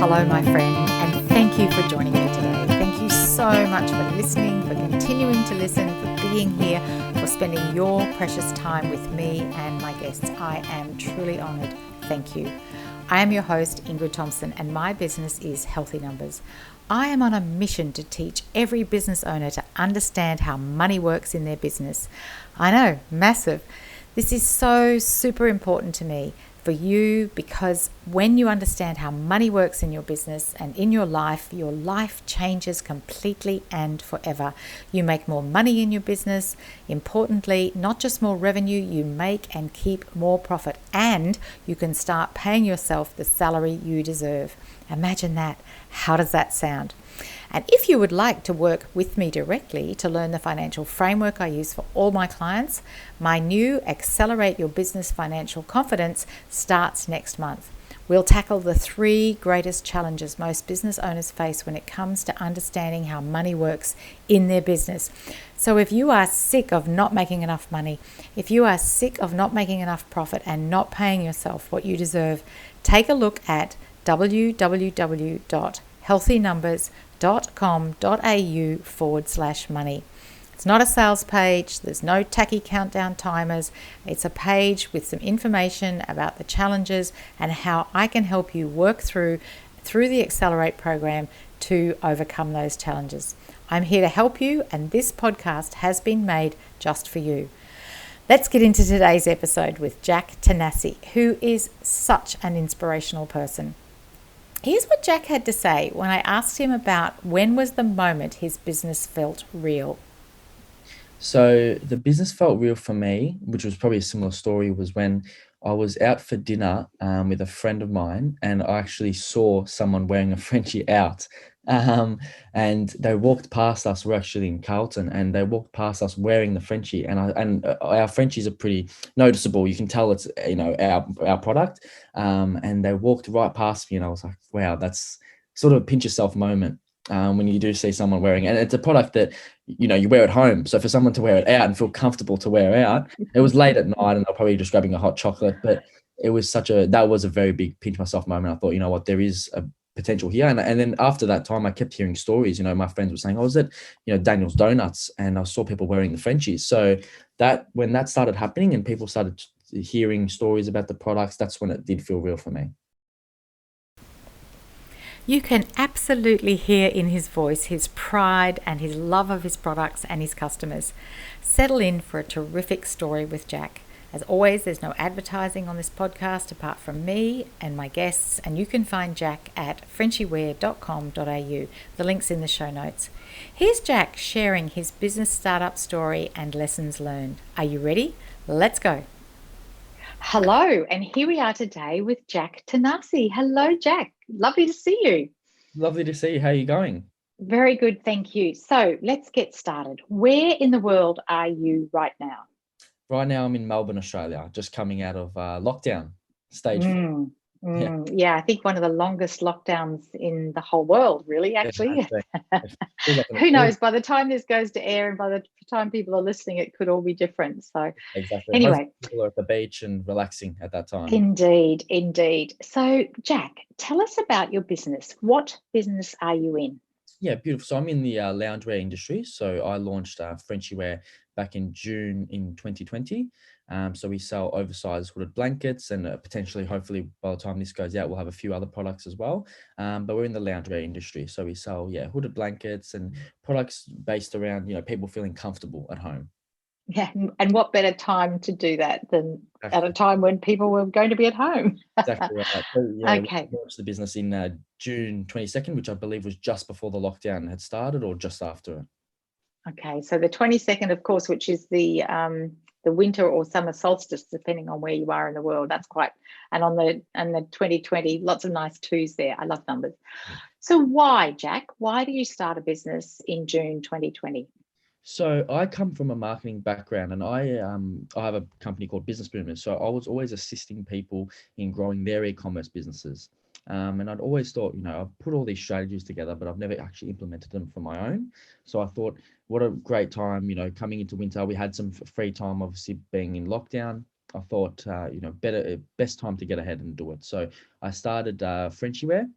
Hello, my friend, and thank you for joining me today. Thank you so much for listening, for continuing to listen, for being here, for spending your precious time with me and my guests. I am truly honoured. Thank you. I am your host, Ingrid Thompson, and my business is Healthy Numbers. I am on a mission to teach every business owner to understand how money works in their business. I know, massive. This is so super important to me for you because when you understand how money works in your business and in your life changes completely and forever. You make more money in your business. Importantly, not just more revenue, you make and keep more profit, and you can start paying yourself the salary you deserve. Imagine that. How does that sound? And if you would like to work with me directly to learn the financial framework I use for all my clients, my new Accelerate Your Business Financial Confidence starts next month. We'll tackle the 3 greatest challenges most business owners face when it comes to understanding how money works in their business. So if you are sick of not making enough money, if you are sick of not making enough profit and not paying yourself what you deserve, take a look at www.healthynumbers.com.au/money. It's not a sales page. There's no tacky countdown timers. It's a page with some information about the challenges and how I can help you work through the Accelerate program to overcome those challenges. I'm here to help you, and this podcast has been made just for you. Let's get into today's episode with Jack Tanasi, who is such an inspirational person. Here's what Jack had to say when I asked him about when was the moment his business felt real. So the business felt real for me, which was probably a similar story, was when I was out for dinner with a friend of mine, and I actually saw someone wearing a Frenchie out. And they walked past us. We're actually in Carlton, and they walked past us wearing the Frenchie. And our Frenchies are pretty noticeable. You can tell it's our product. And they walked right past me, and I was like, wow, that's sort of a pinch yourself moment. When you do see someone wearing it. And it's a product that you wear at home. So for someone to wear it out and feel comfortable to wear out, it was late at night and they're probably just grabbing a hot chocolate, but that was a very big pinch myself moment. I thought, you know what, there is a potential here. And then after that time, I kept hearing stories. My friends were saying, I was at, Daniel's Donuts and I saw people wearing the Frenchies. So that when that started happening and people started hearing stories about the products, that's when it did feel real for me. You can absolutely hear in his voice his pride and his love of his products and his customers. Settle in for a terrific story with Jack. As always, there's no advertising on this podcast apart from me and my guests, and you can find Jack at frenchiewear.com.au. The link's in the show notes. Here's Jack sharing his business startup story and lessons learned. Are you ready? Let's go. Hello, and here we are today with Jack Tanasi. Hello, Jack. Lovely to see you. Lovely to see you. How are you going? Very good, thank you. So let's get started. Where in the world are you right now? Right now, I'm in Melbourne, Australia, just coming out of lockdown, stage 4. Yeah, I think one of the longest lockdowns in the whole world, really, actually. It feels like Who knows? By the time this goes to air and by the time people are listening, it could all be different. So exactly. anyway. Hopefully people are at the beach and relaxing at that time. Indeed. So, Jack, tell us about your business. What business are you in? Yeah, beautiful. So I'm in the loungewear industry. So I launched Frenchie Wear back in June in 2020. So we sell oversized hooded blankets and potentially, hopefully, by the time this goes out, we'll have a few other products as well. But we're in the loungewear industry. So we sell, hooded blankets and products based around, people feeling comfortable at home. Yeah, and what better time to do that than at a time when people were going to be at home? Exactly right. So, Okay. we launched the business in June 22nd, which I believe was just before the lockdown had started or just after it. Okay, so the 22nd, of course, which is the winter or summer solstice, depending on where you are in the world. That's quite, and the 2020, lots of nice twos there. I love numbers. Yeah. So why, Jack? Why do you start a business in June 2020? So I come from a marketing background, and I have a company called Business Boomers. So I was always assisting people in growing their e-commerce businesses. And I'd always thought, I've put all these strategies together, but I've never actually implemented them for my own. So I thought, what a great time, coming into winter. We had some free time, obviously being in lockdown. I thought, best time to get ahead and do it. So I started Frenchie Wear.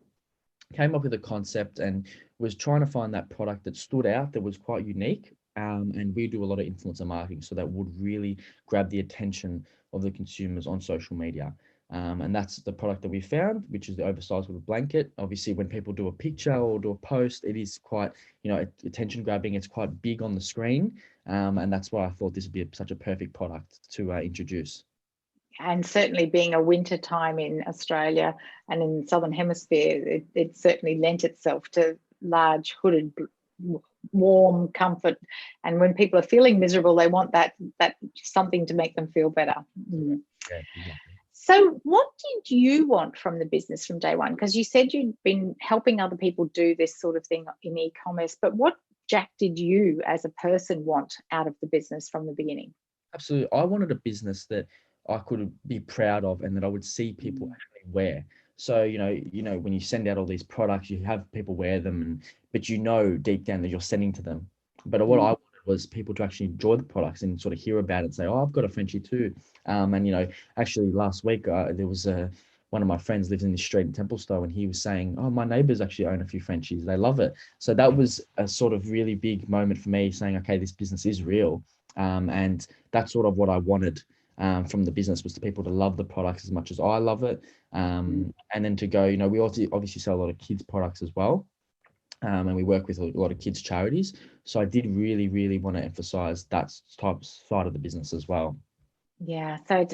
came up with a concept and was trying to find that product that stood out, that was quite unique. And we do a lot of influencer marketing, so that would really grab the attention of the consumers on social media. And that's the product that we found, which is the oversized little blanket. Obviously, when people do a picture or do a post, it is quite, attention grabbing. It's quite big on the screen. And that's why I thought this would be such a perfect product to introduce. And certainly being a winter time in Australia and in the Southern Hemisphere, it certainly lent itself to large hooded warm comfort. And when people are feeling miserable, they want that something to make them feel better. Yeah, exactly. So what did you want from the business from day one? Because you said you'd been helping other people do this sort of thing in e-commerce, but what, Jack, did you as a person want out of the business from the beginning? Absolutely. I wanted a business that I could be proud of and that I would see people actually wear. So, when you send out all these products, you have people wear them, but deep down that you're sending to them. But what I wanted was people to actually enjoy the products and sort of hear about it and say, "Oh, I've got a Frenchie too." And actually last week there was one of my friends lives in this street in Templestowe, and he was saying, "Oh, my neighbors actually own a few Frenchies. They love it." So that was a sort of really big moment for me, saying, "Okay, this business is real." And that's sort of what I wanted from the business, was the people to love the products as much as I love it. And then to go, we also obviously sell a lot of kids products as well. And we work with a lot of kids charities. So I did really, really want to emphasize that type side of the business as well. Yeah, so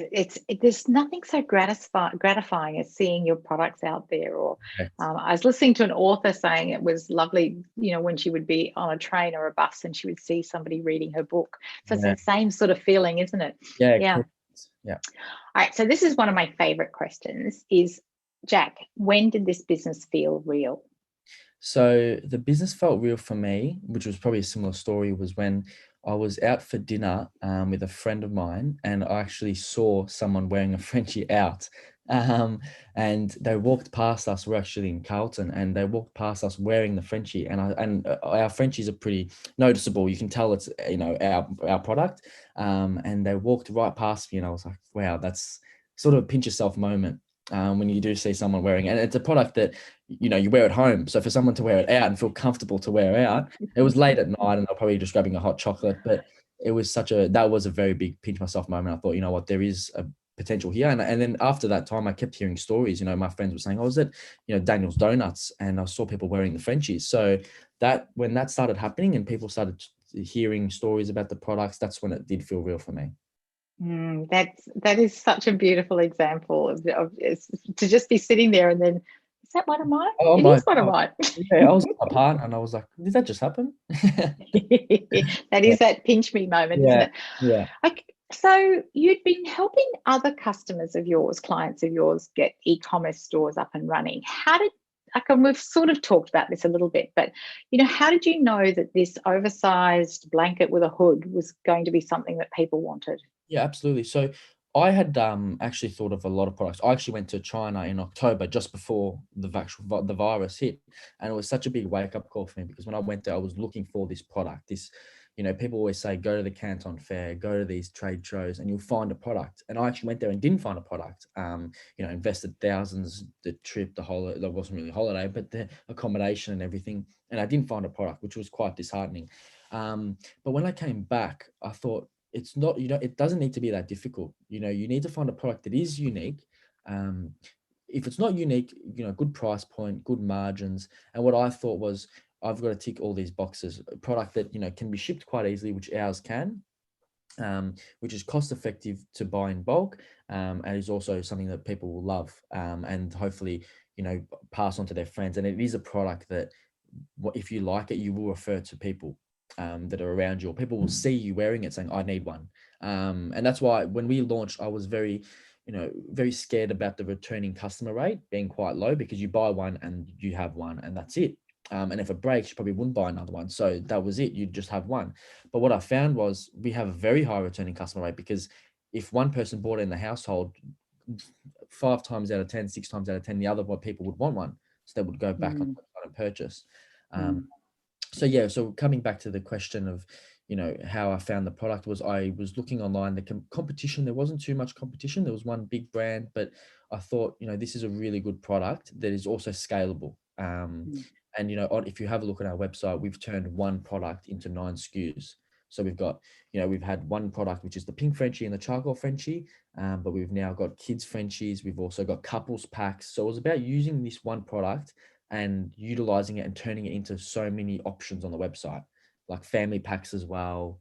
there's nothing so gratifying as seeing your products out there. Or Correct. I was listening to an author saying it was lovely, when she would be on a train or a bus and she would see somebody reading her book. So it's Yeah. that same sort of feeling, isn't it? Yeah. Yeah. Correct. Yeah. All right. So this is one of my favorite questions: is, Jack, when did this business feel real? So the business felt real for me, which was probably a similar story, was when I was out for dinner with a friend of mine, and I actually saw someone wearing a Frenchie out. Um, and they walked past us. We're actually in Carlton, and they walked past us wearing the Frenchie. And our Frenchies are pretty noticeable. You can tell it's our product. And they walked right past me, and I was like, wow, that's sort of a pinch yourself moment. When you do see someone wearing it. And it's a product that you wear at home. So for someone to wear it out and feel comfortable to wear out, it was late at night and they're probably just grabbing a hot chocolate, but that was a very big pinch myself moment. I thought, you know what, there is a potential here. And then after that time, I kept hearing stories. My friends were saying, I was at, Daniel's Donuts, and I saw people wearing the Frenchies. So that when that started happening and people started hearing stories about the products, that's when it did feel real for me. That is such a beautiful example to just be sitting there and then, is that one of mine? Oh It my is one of God. mine. Yeah, I was with my partner and I was like, did that just happen? That Yeah. is that pinch me moment, isn't Yeah. it? Yeah. So you'd been helping other customers of yours, clients of yours, get e-commerce stores up and running. We've sort of talked about this a little bit, but how did you know that this oversized blanket with a hood was going to be something that people wanted? Yeah, absolutely. So I had actually thought of a lot of products. I actually went to China in October just before the virus hit, and it was such a big wake up call for me because when I went there, I was looking for this product. People always say go to the Canton Fair, go to these trade shows, and you'll find a product. And I actually went there and didn't find a product. Invested thousands, the trip, the holiday. That wasn't really a holiday, but the accommodation and everything, and I didn't find a product, which was quite disheartening. But when I came back, I thought, it's not, it doesn't need to be that difficult. You need to find a product that is unique. um, if it's not unique, good price point, good margins. And what I thought was, I've got to tick all these boxes. A product that can be shipped quite easily, which ours can, which is cost effective to buy in bulk, and is also something that people will love, and hopefully pass on to their friends. And it is a product that, if you like it, you will refer to people that are around you, or people will see you wearing it saying, I need one. And that's why when we launched, I was very scared about the returning customer rate being quite low, because you buy one and you have one and that's it. And if it breaks, you probably wouldn't buy another one. So that was it. You'd just have one. But what I found was we have a very high returning customer rate, because if one person bought it in the household, 5 times out of 10, 6 times out of 10, the other people would want one. So they would go back on and purchase. So yeah, so coming back to the question of, how I found the product, was I was looking online, the competition, there wasn't too much competition. There was one big brand, but I thought, this is a really good product that is also scalable. Mm. And if you have a look at our website, we've turned one product into 9 SKUs. So we've had one product, which is the pink Frenchie and the charcoal Frenchie, but we've now got kids Frenchies. We've also got couples packs. So it was about using this one product and utilizing it and turning it into so many options on the website, like family packs as well,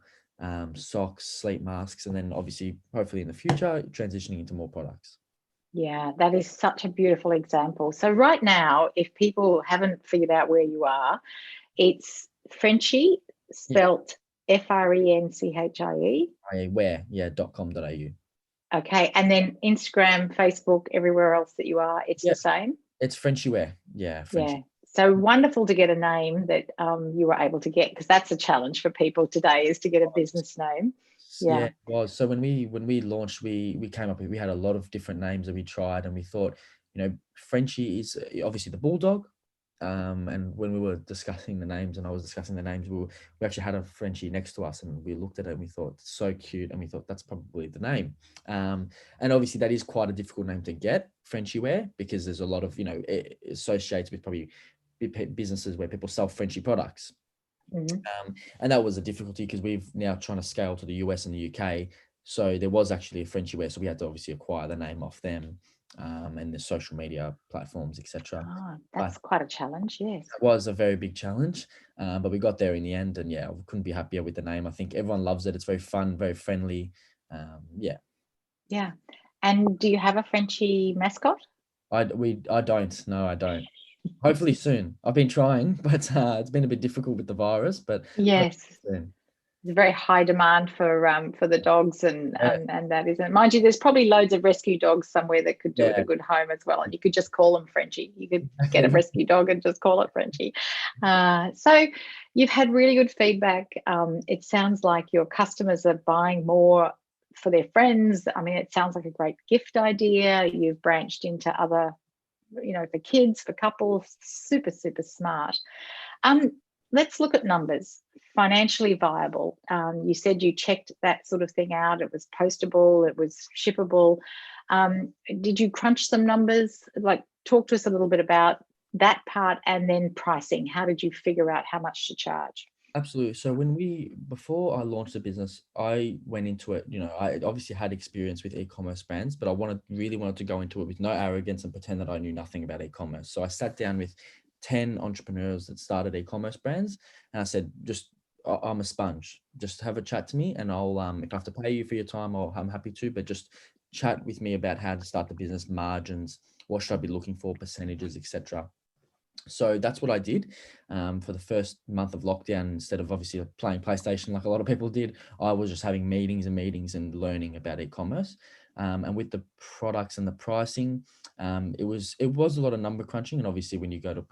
socks, sleep masks, and then obviously, hopefully in the future, transitioning into more products. Yeah, that is such a beautiful example. So right now, if people haven't figured out where you are, it's Frenchie, Yeah, spelt FRENCHIE. wear.com.au. Okay, and then Instagram, Facebook, everywhere else that you are, it's Yeah, the same. it's Frenchy Wear. Yeah, Yeah. Frenchy. So wonderful to get a name that you were able to get, because that's a challenge for people today, is to get a business name. Yeah, Yeah. it was. So when we launched, we came up with, we had a lot of different names that we tried, and we thought, Frenchie is obviously the bulldog. And when we were discussing the names, and I was discussing the names, we actually had a Frenchie next to us, and we looked at it and we thought, so cute, and we thought that's probably the name. And obviously that is quite a difficult name to get, Frenchie Wear, because there's a lot of it associates with probably businesses where people sell Frenchie products. Mm-hmm. And that was a difficulty because we've now trying to scale to the US and the UK. So there was actually a Frenchie Wear. So we had to obviously acquire the name off them, and the social media platforms, etc. Oh, But that's quite a challenge. Yes. it was a very big challenge, but we got there in the end. And yeah, we couldn't be happier with the name. I think everyone loves it. It's very fun, very friendly. Yeah. Yeah. And do you have a Frenchie mascot? I don't. No, I don't. Hopefully soon. I've been trying, but it's been a bit difficult with the virus. But hopefully Yes. soon. There's a very high demand for the dogs, and Yeah, and that isn't. Mind you, there's probably loads of rescue dogs somewhere that could do it a yeah, good home as well, and you could just call them Frenchie. You could get a exactly. rescue dog and just call it Frenchie. So you've had really good feedback. It sounds like your customers are buying more for their friends. I mean, it sounds like a great gift idea. You've branched into other, for kids, for couples. Super, super smart. Um, let's look at numbers. Financially viable. You said you checked that sort of thing out. It was postable. It was shippable. Did you crunch some numbers? Like, talk to us a little bit about that part, and then pricing. How did you figure out how much to charge? Absolutely. So before I launched the business, I went into it, I obviously had experience with e-commerce brands, but really wanted to go into it with no arrogance and pretend that I knew nothing about e-commerce. So I sat down with 10 entrepreneurs that started e-commerce brands, and I said, I'm a sponge. Just have a chat to me, and I'll, if I have to pay you for your time, I'm happy to, but just chat with me about how to start the business, margins, what should I be looking for, percentages, etc. So that's what I did, for the first month of lockdown. Instead of obviously playing PlayStation like a lot of people did, I was just having meetings and meetings and learning about e-commerce. And with the products and the pricing, it was a lot of number crunching. And obviously, when you go to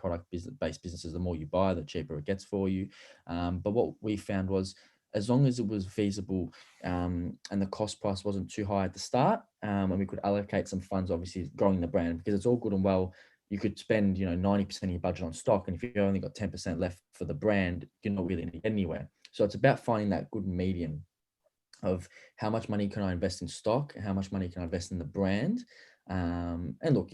based businesses, the more you buy, the cheaper it gets for you. But what we found was, as long as it was feasible, and the cost price wasn't too high at the start, and we could allocate some funds, obviously growing the brand, because it's all good and well, you could spend 90% of your budget on stock, and if you've only got 10% left for the brand, you're not really going to get anywhere. So it's about finding that good medium of how much money can I invest in stock, how much money can I invest in the brand. And look,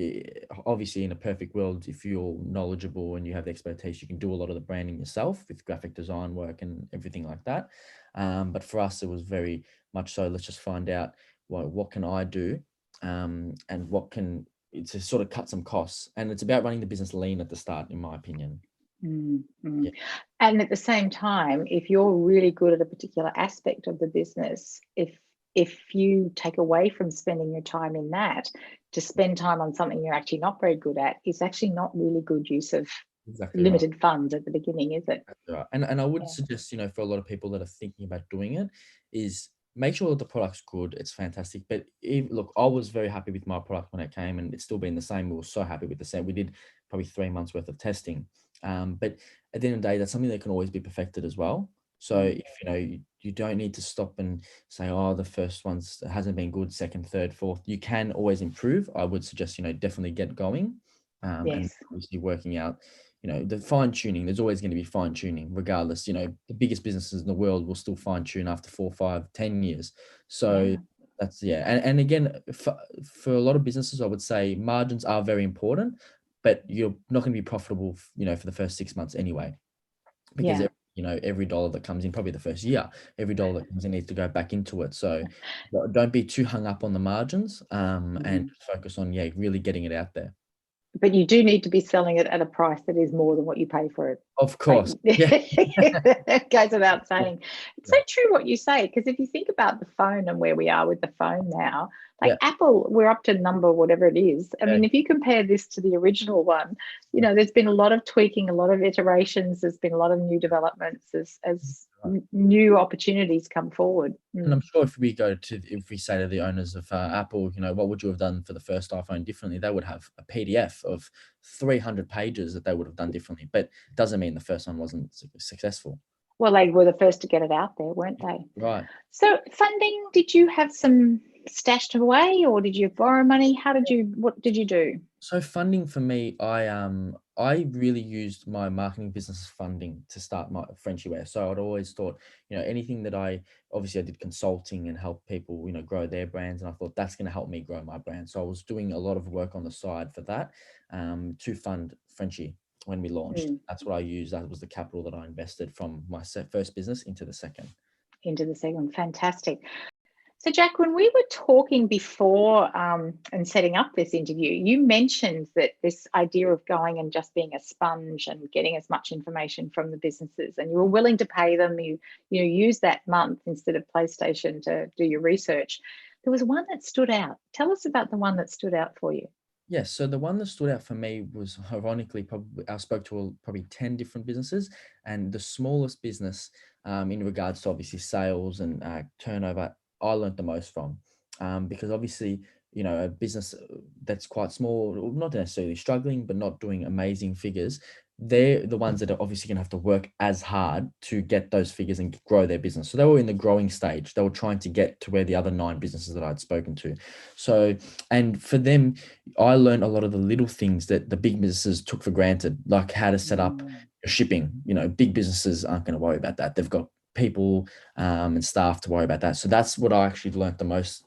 obviously in a perfect world, if you're knowledgeable and you have the expertise, you can do a lot of the branding yourself with graphic design work and everything like that. But for us, it was very much so, let's just find out what can I do, and what can, to sort of cut some costs. And it's about running the business lean at the start, in my opinion. Mm. Yeah, And at the same time, if you're really good at a particular aspect of the business, if you take away from spending your time in that to spend time on something you're actually not very good at, is actually not really good use of exactly right. limited funds at the beginning, is it? Right. And I would Yeah. suggest, for a lot of people that are thinking about doing it, is make sure that the product's good. It's fantastic. But look, I was very happy with my product when it came, and it's still been the same. We were so happy with the same. We did probably 3 months worth of testing. But at the end of the day, that's something that can always be perfected as well. So Mm. if you don't need to stop and say, oh, the first one's hasn't been good, second, third, fourth. You can always improve. I would suggest, definitely get going, and Yes. obviously working out, the fine tuning. There's always going to be fine tuning regardless. The biggest businesses in the world will still fine tune after 4, 5, 10 years. So Yeah. that's, yeah. And again, for a lot of businesses, I would say margins are very important, but you're not going to be profitable, for the first 6 months anyway, because Yeah. every dollar that comes in, probably the first year, every dollar that comes in needs to go back into it. So don't be too hung up on the margins, and focus on, really getting it out there. But you do need to be selling it at a price that is more than what you pay for it. Of course. Yeah. It goes without saying. It's so Yeah. true what you say, because if you think about the phone and where we are with the phone now, like Yeah. Apple, we're up to number whatever it is. I Yeah. mean, if you compare this to the original one, there's been a lot of tweaking, a lot of iterations, there's been a lot of new developments as new opportunities come forward. And I'm sure if we say to the owners of Apple, what would you have done for the first iPhone differently? They would have a PDF of 300 pages that they would have done differently, but it doesn't mean the first one wasn't successful. Well, they were the first to get it out there, weren't they? Right. So funding, did you have some stashed away, or did you borrow money? What did you do? So funding for me, I really used my marketing business funding to start my Frenchy Wear. So I'd always thought, anything that I did consulting and help people, grow their brands. And I thought that's going to help me grow my brand. So I was doing a lot of work on the side for that, to fund Frenchy when we launched. That's what I used. That was the capital that I invested from my first business into the second. Fantastic. So, Jack, when we were talking before and setting up this interview, you mentioned that this idea of going and just being a sponge and getting as much information from the businesses, and you were willing to pay them, you use that month instead of PlayStation to do your research. There was one that stood out. Tell us about the one that stood out for you. Yes, so the one that stood out for me was, ironically, probably I spoke to probably 10 different businesses, and the smallest business, in regards to obviously sales and turnover, I learned the most from, because obviously, a business that's quite small, not necessarily struggling, but not doing amazing figures, they're the ones that are obviously going to have to work as hard to get those figures and grow their business. So they were in the growing stage. They were trying to get to where the other 9 businesses that I'd spoken to. So, and for them, I learned a lot of the little things that the big businesses took for granted, like how to set up shipping. Big businesses aren't going to worry about that. They've got people and staff to worry about that. So that's what I actually learned the most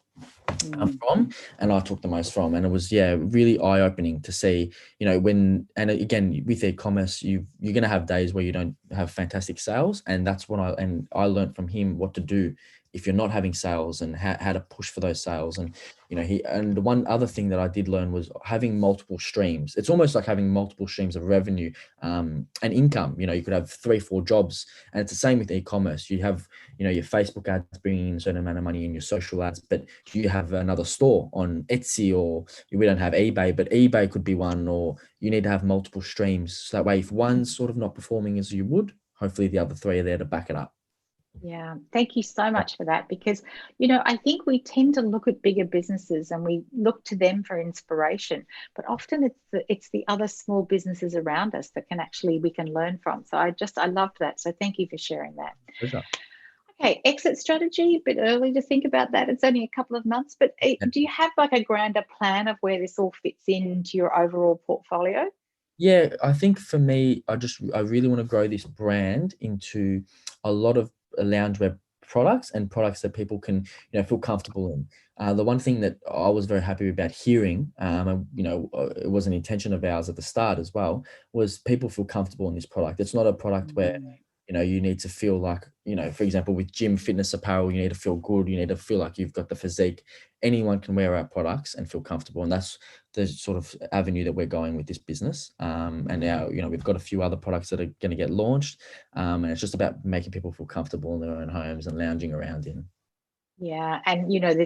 from, and I took the most from. And it was, really eye-opening to see, and again, with e-commerce, you're going to have days where you don't have fantastic sales. And that's what I learned from him what to do if you're not having sales, and how to push for those sales. And and one other thing that I did learn was having multiple streams. It's almost like having multiple streams of revenue and income. You could have 3-4 jobs, and it's the same with e-commerce. You have your Facebook ads bringing in a certain amount of money, and your social ads, but you have another store on Etsy, or we don't have eBay, but eBay could be one, or you need to have multiple streams. So that way, if one's sort of not performing as you would, hopefully the other 3 are there to back it up. Yeah, thank you so much for that, because, I think we tend to look at bigger businesses and we look to them for inspiration, but often it's the other small businesses around us that we can learn from. So I love that. So thank you for sharing that. Pleasure. Okay, exit strategy, a bit early to think about that. It's only a couple of months, but do you have like a grander plan of where this all fits into your overall portfolio? Yeah, I think for me, I really want to grow this brand into a lot of loungewear products, and products that people can, feel comfortable in. The one thing that I was very happy about hearing, and it was an intention of ours at the start as well, was people feel comfortable in this product. It's not a product where you need to feel like, for example, with gym fitness apparel, you need to feel good. You need to feel like you've got the physique. Anyone can wear our products and feel comfortable. And that's the sort of avenue that we're going with this business. And now, we've got a few other products that are going to get launched. And it's just about making people feel comfortable in their own homes and lounging around in. Yeah, and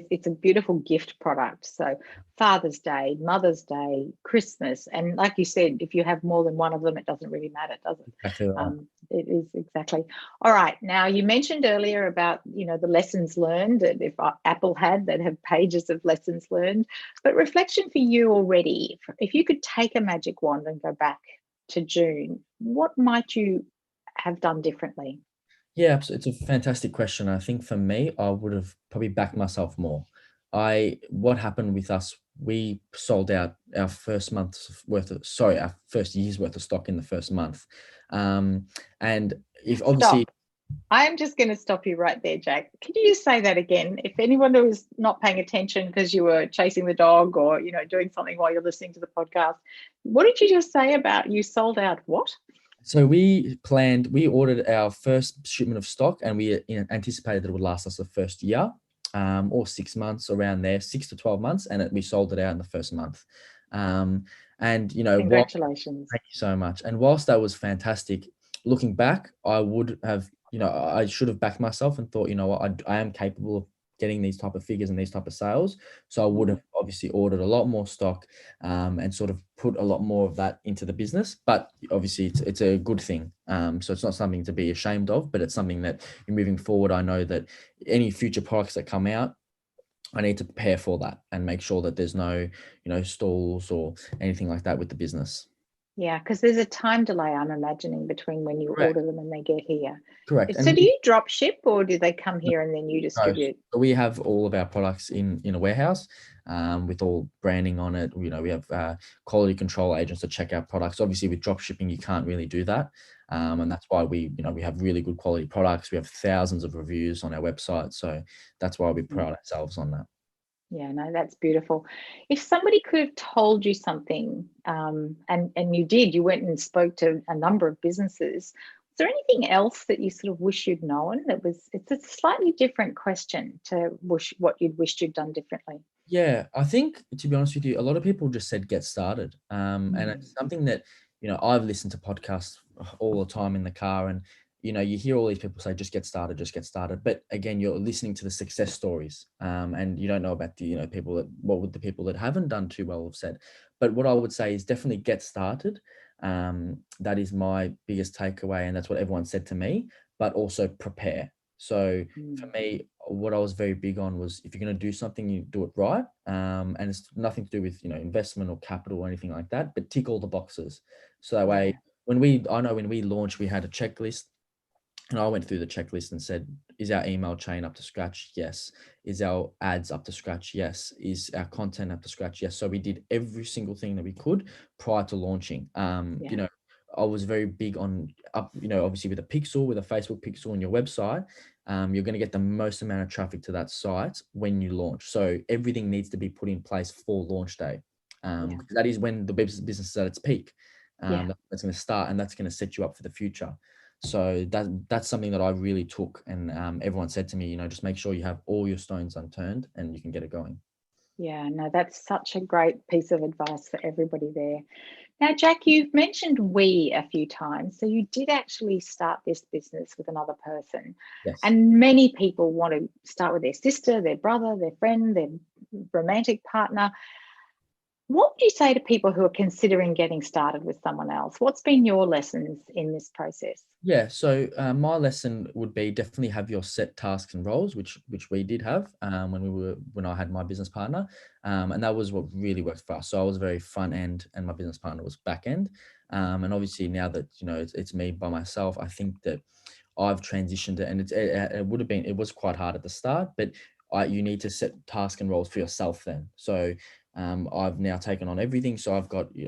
it's a beautiful gift product. So Father's Day, Mother's Day, Christmas, and like you said, if you have more than one of them, it doesn't really matter, does it? Exactly right. It is exactly. All right. Now, you mentioned earlier about the lessons learned. And if Apple they'd have pages of lessons learned. But reflection for you already. If you could take a magic wand and go back to June, what might you have done differently? Yeah, it's a fantastic question. I think for me, I would have probably backed myself more. What happened with us, we sold out our our first year's worth of stock in the first month. And if obviously, Stop. I'm just going to stop you right there, Jack. Can you just say that again? If anyone was not paying attention because you were chasing the dog or, doing something while you're listening to the podcast, what did you just say about you sold out what? So we ordered our first shipment of stock, and we anticipated that it would last us the first year, or 6 months, around there, 6 to 12 months, and we sold it out in the first month. And Congratulations. thank you so much. And whilst that was fantastic, looking back, I would have, I should have backed myself and thought, what, I am capable of getting these type of figures and these type of sales. So I would have obviously ordered a lot more stock, and sort of put a lot more of that into the business. But obviously it's a good thing. So it's not something to be ashamed of, but it's something that moving forward, I know that any future products that come out, I need to prepare for that and make sure that there's no, stalls or anything like that with the business. Yeah, because there's a time delay, I'm imagining, between when you Correct. order them and they get here. Correct. So do you drop ship, or do they come here and then you distribute? So we have all of our products in a warehouse, with all branding on it. We have quality control agents to check our products. Obviously, with drop shipping, you can't really do that, and that's why we have really good quality products. We have thousands of reviews on our website, so that's why we pride ourselves on that. Yeah, no, that's beautiful. If somebody could have told you something, and you did, you went and spoke to a number of businesses, is there anything else that you sort of wish you'd known it's a slightly different question to what you'd wished you'd done differently? Yeah, I think, to be honest with you, a lot of people just said get started. And it's something that, I've listened to podcasts all the time in the car, and, you hear all these people say, just get started, just get started. But again, you're listening to the success stories, and you don't know about the, what would the people that haven't done too well have said. But what I would say is definitely get started. That is my biggest takeaway. And that's what everyone said to me, but also prepare. So for me, what I was very big on was, if you're going to do something, you do it right. And it's nothing to do with, investment or capital or anything like that, but tick all the boxes. So that way, when we launched, we had a checklist, and I went through the checklist and said, is our email chain up to scratch? Yes. Is our ads up to scratch? Yes. Is our content up to scratch? Yes. So we did every single thing that we could prior to launching. I was very big on obviously with a pixel, with a Facebook pixel on your website, you're going to get the most amount of traffic to that site when you launch. So everything needs to be put in place for launch day. Because that is when the business is at its peak. That's going to start, and that's going to set you up for the future. So that's something that I really took, and everyone said to me, just make sure you have all your stones unturned and you can get it going. Yeah, no, that's such a great piece of advice for everybody there. Now, Jack, you've mentioned we a few times. So you did actually start this business with another person. Yes. And many people want to start with their sister, their brother, their friend, their romantic partner. What would you say to people who are considering getting started with someone else? What's been your lessons in this process? Yeah, so my lesson would be definitely have your set tasks and roles, which we did have when I had my business partner, and that was what really worked for us. So I was very front end, and my business partner was back end, and obviously now that it's me by myself, I think that I've transitioned it, and it was quite hard at the start, but you need to set tasks and roles for yourself then. So I've now taken on everything. So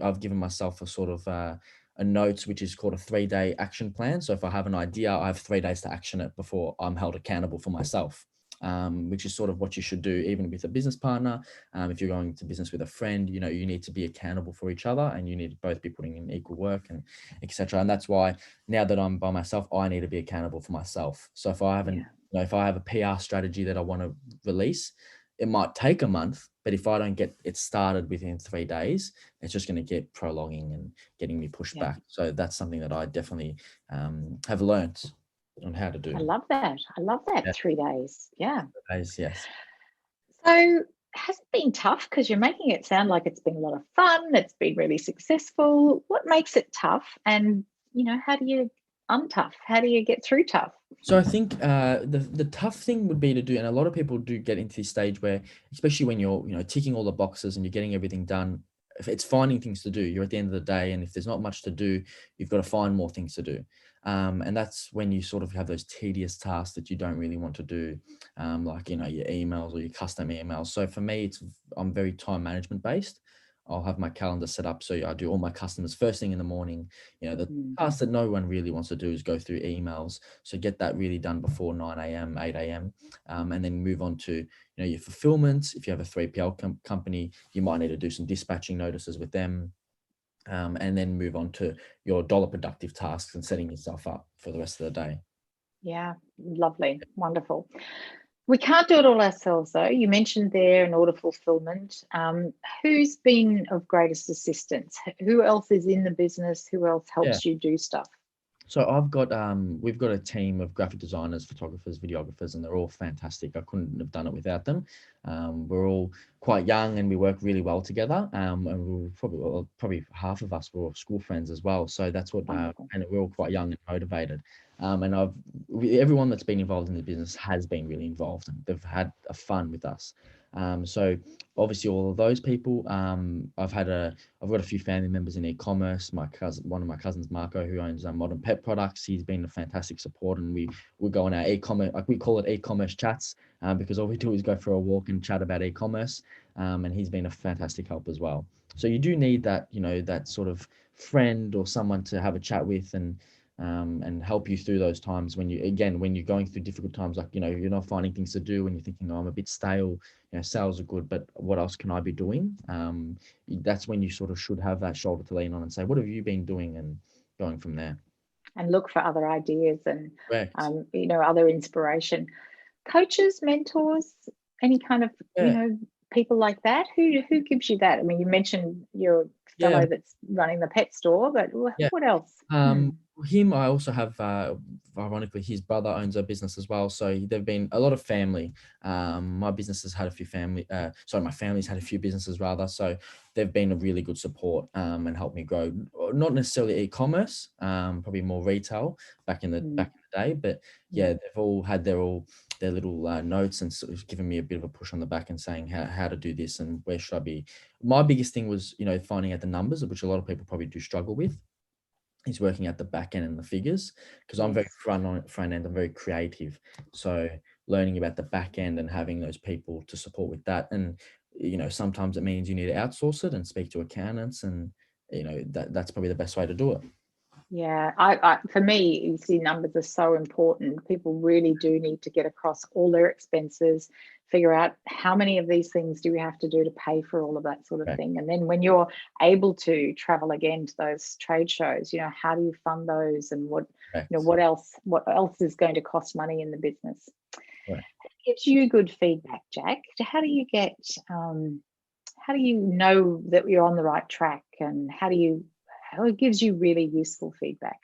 I've given myself a sort of a notes, which is called a 3-day action plan. So if I have an idea, I have 3 days to action it before I'm held accountable for myself. Which is sort of what you should do even with a business partner. If you're going to business with a friend, you need to be accountable for each other, and you need to both be putting in equal work, and etc. And that's why now that I'm by myself, I need to be accountable for myself. So if I haven't, if I have a PR strategy that I want to release, it might take a month, but if I don't get it started within 3 days, it's just going to get prolonging and getting me pushed back. So that's something that I definitely have learned on how to do. I love that. Yeah. 3 days. Yeah. 3 days, yes. So has it been tough? Because you're making it sound like it's been a lot of fun. It's been really successful. What makes it tough? And, how do you untough? How do you get through tough? So I think the tough thing would be to do, and a lot of people do get into this stage where, especially when you're ticking all the boxes and you're getting everything done, if it's finding things to do. You're at the end of the day, and if there's not much to do, you've got to find more things to do. And that's when you sort of have those tedious tasks that you don't really want to do, like your emails or your custom emails. So for me, I'm very time management based. I'll have my calendar set up. So I do all my customers first thing in the morning. The Mm. task that no one really wants to do is go through emails. So get that really done before 9 a.m., 8 a.m. And then move on to, your fulfillment. If you have a 3PL company, you might need to do some dispatching notices with them. And then move on to your dollar productive tasks and setting yourself up for the rest of the day. Yeah, lovely, wonderful. We can't do it all ourselves, though. You mentioned there an order fulfillment. Who's been of greatest assistance? Who else is in the business? Who else helps you do stuff? So we've got a team of graphic designers, photographers, videographers, and they're all fantastic. I couldn't have done it without them. We're all quite young and we work really well together. And we're probably half of us were all school friends as well. So that's what, and we're all quite young and motivated. And everyone that's been involved in the business has been really involved and they've had a fun with us. So obviously all of those people, I've got a few family members in e-commerce. One of my cousins, Marco, who owns Modern Pet Products, he's been a fantastic support, and we go on our e-commerce, like we call it e-commerce chats, because all we do is go for a walk and chat about e-commerce. And he's been a fantastic help as well. So you do need that, that sort of friend or someone to have a chat with and help you through those times when you're going through difficult times, like, you're not finding things to do and you're thinking, oh, I'm a bit stale, sales are good, but what else can I be doing? That's when you sort of should have that shoulder to lean on and say, what have you been doing, and going from there. And look for other ideas and, Correct. Other inspiration. Coaches, mentors, any kind of, people like that. Who gives you that? I mean, you mentioned your fellow that's running the pet store, but what else? Him, I also have, ironically, his brother owns a business as well. So there've been a lot of family. My business has had a few my family's had a few businesses rather. So they've been a really good support and helped me grow. Not necessarily e-commerce, probably more retail back in the day. But they've all had their little notes and sort of given me a bit of a push on the back and saying how to do this and where should I be. My biggest thing was, finding out the numbers, which a lot of people probably do struggle with. Is working at the back end and the figures, because I'm very front end. I'm very creative. So learning about the back end and having those people to support with that. And, sometimes it means you need to outsource it and speak to accountants, and, that's probably the best way to do it. Yeah, I for me, you see, numbers are so important. People really do need to get across all their expenses, figure out how many of these things do we have to do to pay for all of that sort of thing. And then when you're able to travel again to those trade shows, how do you fund those, and what else is going to cost money in the business? Right. It gives you good feedback, Jack. How do you get how do you know that you're on the right track, and how it gives you really useful feedback?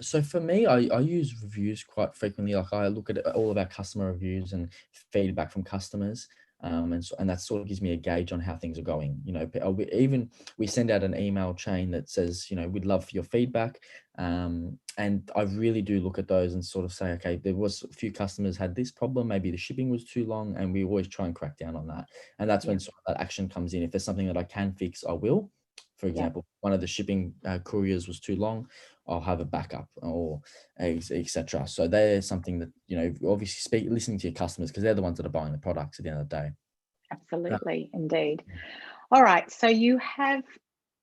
So for me, I use reviews quite frequently. Like, I look at all of our customer reviews and feedback from customers. And that sort of gives me a gauge on how things are going. We send out an email chain that says, we'd love for your feedback. And I really do look at those and sort of say, okay, there was a few customers had this problem, maybe the shipping was too long, and we always try and crack down on that. And that's when sort of that action comes in. If there's something that I can fix, I will. For example, one of the shipping couriers was too long, I'll have a backup, or etc. So there's something that, obviously listening to your customers, because they're the ones that are buying the products at the end of the day. Absolutely, indeed. All right, so you have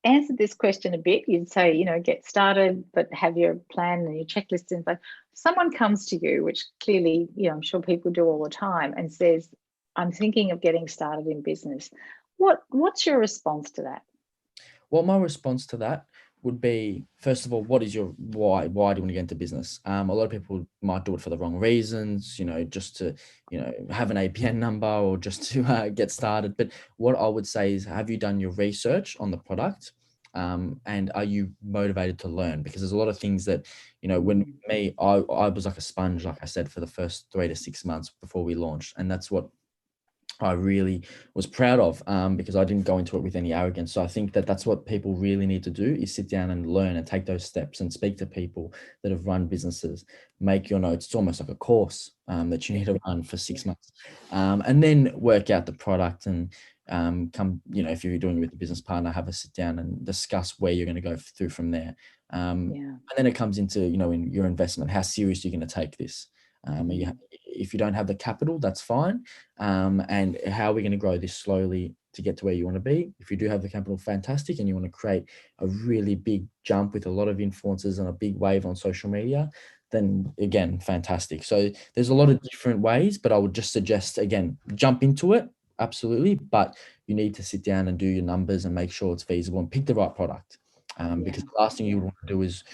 answered this question a bit. You'd say, get started, but have your plan and your checklist in place. Someone comes to you, which clearly, I'm sure people do all the time, and says, I'm thinking of getting started in business. What's your response to that? Well, my response to that would be, first of all, what is your why? Why do you want to get into business? A lot of people might do it for the wrong reasons, just to, have an APN number, or just to get started. But what I would say is, have you done your research on the product? And are you motivated to learn? Because there's a lot of things that, when I was like a sponge, like I said, for the first 3 to 6 months before we launched. And that's what I really was proud of, because I didn't go into it with any arrogance. So I think that that's what people really need to do, is sit down and learn and take those steps and speak to people that have run businesses, make your notes. It's almost like a course that you need to run for 6 months, and then work out the product and if you're doing it with a business partner, have a sit down and discuss where you're going to go through from there. And then it comes into, in your investment, how serious you're going to take this. If you don't have the capital, that's fine. And how are we going to grow this slowly, to get to where you want to be. If you do have the capital, fantastic, and you want to create a really big jump with a lot of influencers and a big wave on social media, then again, fantastic. So there's a lot of different ways, but I would just suggest, again, jump into it, absolutely, but you need to sit down and do your numbers and make sure it's feasible and pick the right product. Because the last thing you would want to do is,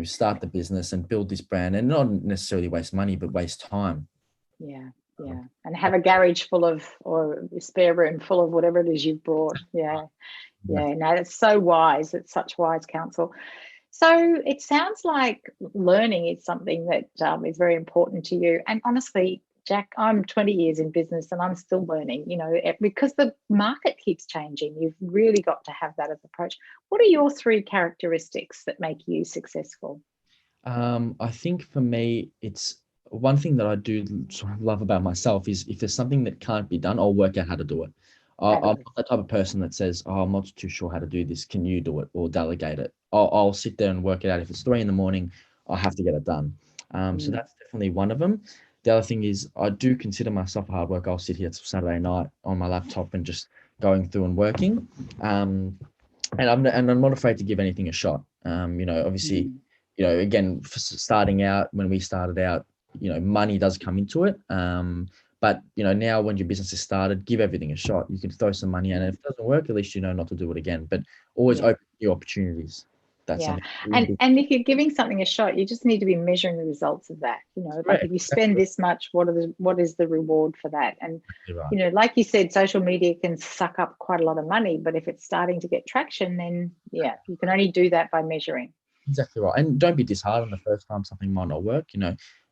start the business and build this brand and not necessarily waste money, but waste time. Yeah. And have a garage full of, or a spare room full of whatever it is you've brought. Yeah. No, that's so wise. It's such wise counsel. So it sounds like learning is something that is very important to you. And honestly, Jack, I'm 20 years in business and I'm still learning, because the market keeps changing. You've really got to have that as approach. What are your 3 characteristics that make you successful? I think for me, it's one thing that I do sort of love about myself is if there's something that can't be done, I'll work out how to do it. I'm not the type of person that says, "Oh, I'm not too sure how to do this. Can you do it?" or delegate it. I'll sit there and work it out. If it's 3 a.m, I have to get it done. So that's definitely one of them. The other thing is I do consider myself a hard worker. I'll sit here till Saturday night on my laptop and just going through and working. And I'm not afraid to give anything a shot. Obviously, again, for starting out, when we started out, money does come into it. But now when your business is started, give everything a shot. You can throw some money in, and if it doesn't work, at least you know not to do it again. But always open new opportunities. That's something. And if you're giving something a shot, you just need to be measuring the results of that. Like if you spend this much, what is the reward for that? And like you said, social media can suck up quite a lot of money, but if it's starting to get traction, then you can only do that by measuring. Exactly right. And don't be disheartened the first time something might not work.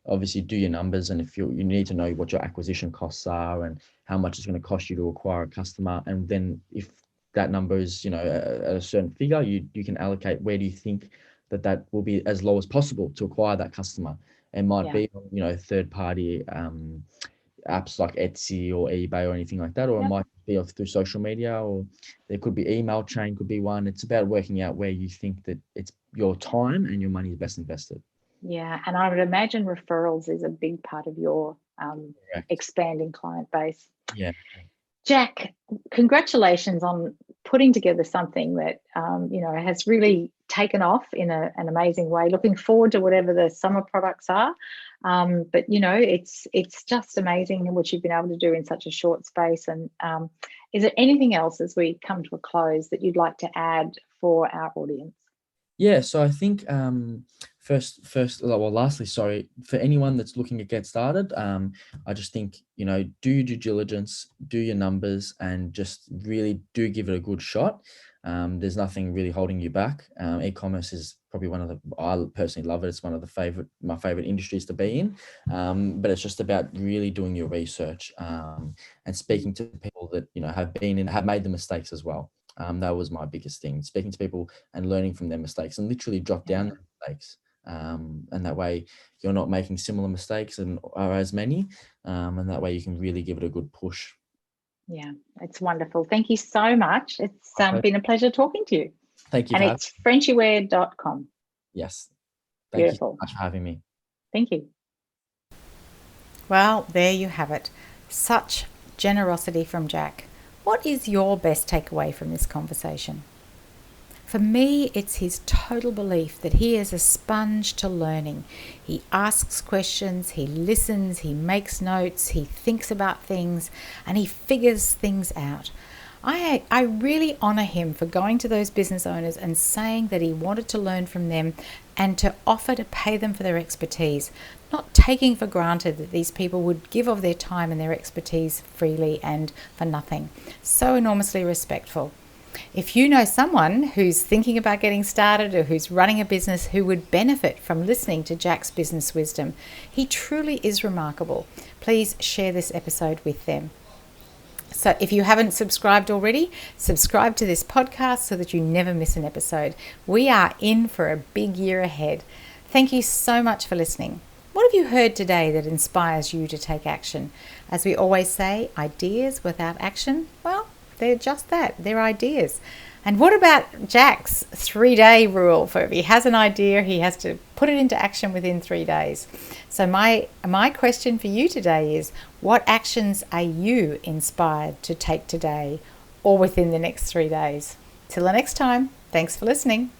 Obviously do your numbers, and if you need to know what your acquisition costs are and how much it's going to cost you to acquire a customer, and then if that number is at a certain figure, you can allocate where do you think that will be as low as possible to acquire that customer. It might be third party apps like Etsy or eBay or anything like that, or it might be through social media, or there could be email chain, could be one. It's about working out where you think that it's your time and your money is best invested. Yeah, and I would imagine referrals is a big part of your expanding client base. Yeah. Jack, congratulations on putting together something that has really taken off in an amazing way. Looking forward to whatever the summer products are, but it's just amazing what you've been able to do in such a short space. And is there anything else as we come to a close that you'd like to add for our audience? Yeah, so I think lastly, sorry, for anyone that's looking to get started, I just think, do your due diligence, do your numbers, and just really do give it a good shot. There's nothing really holding you back. E-commerce is probably I personally love it. It's one of my favorite industries to be in. But it's just about really doing your research and speaking to people that, have made the mistakes as well. That was my biggest thing, speaking to people and learning from their mistakes, and literally jot down their mistakes. And that way you're not making similar mistakes or as many. And that way you can really give it a good push. Yeah, it's wonderful. Thank you so much. It's been a pleasure talking to you. Thank you. And it's FrenchieWear.com. Yes. Beautiful. Thank you so much for having me. Thank you. Well, there you have it. Such generosity from Jack. What is your best takeaway from this conversation? For me, it's his total belief that he is a sponge to learning. He asks questions, he listens, he makes notes, he thinks about things, and he figures things out. I really honour him for going to those business owners and saying that he wanted to learn from them and to offer to pay them for their expertise, not taking for granted that these people would give of their time and their expertise freely and for nothing. So enormously respectful. If you know someone who's thinking about getting started or who's running a business who would benefit from listening to Jack's business wisdom, he truly is remarkable. Please share this episode with them. So if you haven't subscribed already, subscribe to this podcast so that you never miss an episode. We are in for a big year ahead. Thank you so much for listening. What have you heard today that inspires you to take action? As we always say, ideas without action, well, they're just that. They're ideas. And what about Jack's 3-day rule? For if he has an idea, he has to put it into action within 3 days. So my question for you today is, what actions are you inspired to take today or within the next 3 days. Till the next time, thanks for listening.